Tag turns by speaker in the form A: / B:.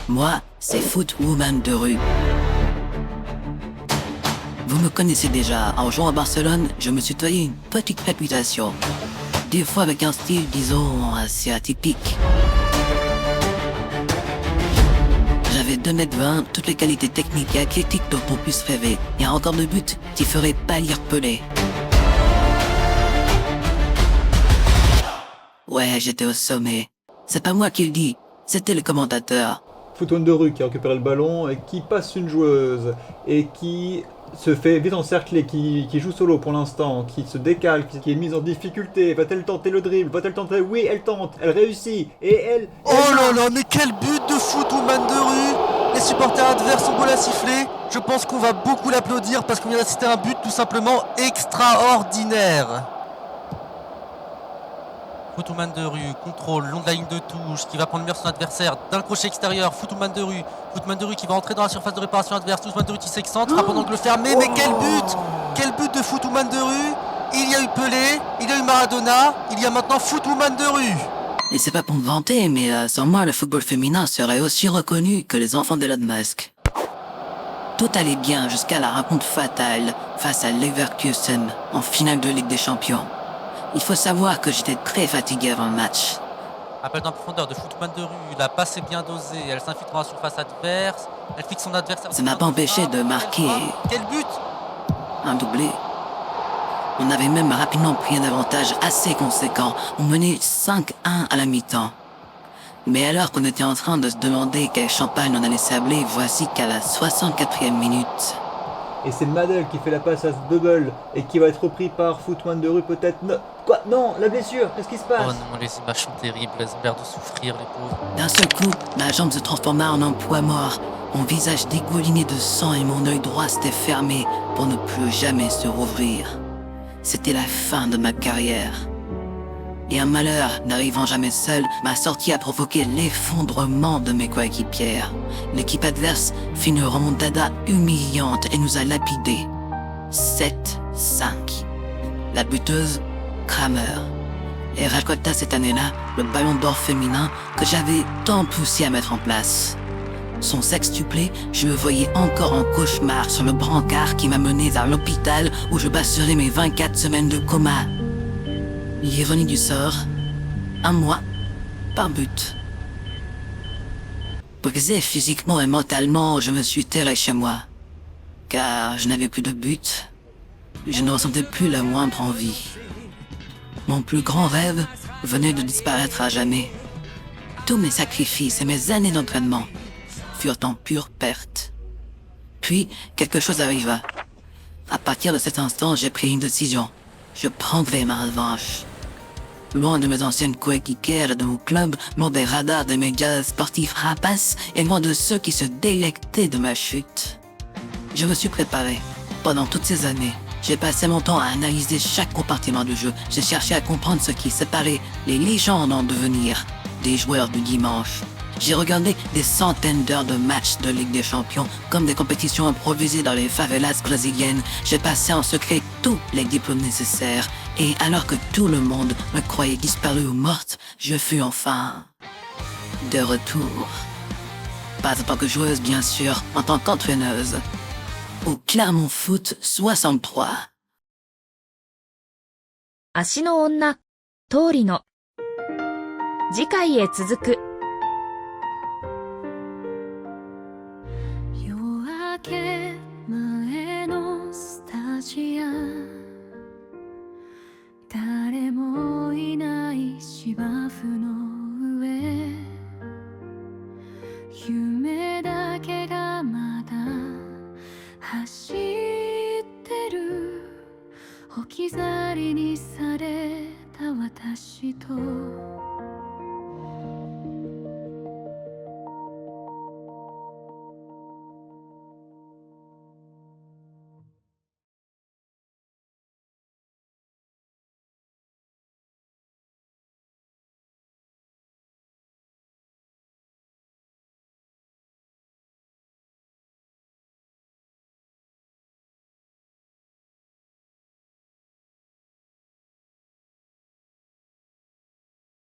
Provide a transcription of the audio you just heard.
A: Moi, c'est Footwoman de rue. Vous me connaissez déjà, en jouant à Barcelone, je me suis taillé une petite réputation. Des fois avec un style, disons, assez atypique. J'avais 2,20 m, toutes les qualités techniques et athlétiques dont on puisse rêver, et un record de but qui ferait pâlir Pelé. Ouais, j'étais au sommet. C'est pas moi qui le dis, c'était le commentateur.
B: Football de rue qui a récupéré le ballon et qui passe une joueuse et qui se fait vite encercler, qui joue solo pour l'instant, qui se décale, qui est mise en difficulté. Va-t-elle tenter le dribble? Va-t-elle tenter? Oui, elle tente, elle réussit et
C: Oh là là, mais quel but de Footwoman de rue! Les supporters adverses ont beau la siffler. Je pense qu'on va beaucoup l'applaudir parce qu'on vient d'assister à un but tout simplement extraordinaire. Footwoman de rue, contrôle, long de la ligne de touche, qui va prendre le mur sur son adversaire, d'un crochet extérieur, Footwoman de rue qui va entrer dans la surface de réparation adverse, Footwoman de rue qui s'excentre, frappant d'angle fermé, mais quel but de Footwoman de rue! Il y a eu Pelé, il y a eu Maradona, il y a maintenant Footwoman de rue.
A: Et c'est pas pour me vanter, mais sans moi, le football féminin serait aussi reconnu que les enfants d'Elon Musk. Tout allait bien jusqu'à la rencontre fatale face à Leverkusen en finale de Ligue des Champions. Il faut savoir que j'étais très fatigué avant le match.
C: Appel en profondeur de Footwoman de rue, la passe est bien dosée, elle s'infiltre dans la surface adverse, elle fixe son adversaire.
A: Ça m'a pas empêché de marquer
C: Quel but!
A: un doublé. On avait même rapidement pris un avantage assez conséquent. On menait 5-1 à la mi-temps. Mais alors qu'on était en train de se demander quel champagne on allait sabler, voici qu'à la 64e minute...
B: Et c'est Madel qui fait la passe à ce Bubble et qui va être repris par Footman de rue peut-être. Quoi? Non, la blessure, qu'est-ce qui se passe?
C: Oh non, les images sont terribles, elles ont l'air de souffrir, les pauvres.
A: D'un seul coup, ma jambe se transforma en un poids mort. Mon visage dégouliné de sang et mon œil droit s'était fermé pour ne plus jamais se rouvrir. C'était la fin de ma carrière. Et un malheur, n'arrivant jamais seul, ma sortie a provoqué l'effondrement de mes coéquipières. L'équipe adverse fit une remontada humiliante et nous a lapidés. 7-5. La buteuse, Kramer. Et raccota cette année-là le ballon d'or féminin que j'avais tant poussé à mettre en place. Son sextuplé, je me voyais encore en cauchemar sur le brancard qui m'a mené vers l'hôpital où je passerai mes 24 semaines de coma. L'ironie du sort, un mois par but. Brisé physiquement et mentalement, je me suis terré chez moi. Car je n'avais plus de but, je ne ressentais plus la moindre envie. Mon plus grand rêve venait de disparaître à jamais. Tous mes sacrifices et mes années d'entraînement furent en pure perte. Puis, quelque chose arriva. À partir de cet instant, j'ai pris une décision. Je prendrai ma revanche. Loin de mes anciennes coéquipières de mon club, loin des radars des médias sportifs rapaces et loin de ceux qui se délectaient de ma chute. Je me suis préparé. Pendant toutes ces années, j'ai passé mon temps à analyser chaque compartiment du jeu. J'ai cherché à comprendre ce qui séparait les légendes en devenir des joueurs du dimanche. J'ai regardé des centaines d'heures de matchs de Ligue des Champions, comme des compétitions improvisées dans les favelas brésiliennes. J'ai passé en secret tous les diplômes nécessaires. Et alors que tout le monde me croyait disparue ou morte, je fus enfin de retour. Pas en tant que joueuse, bien sûr, en tant qu'entraîneuse. Au Clermont Foot 63.
D: 足の女、通りの。次回へ続く。
E: 夜明け前のスタジア誰もいない芝生の上夢だけがまだ走ってる置き去りにされた私と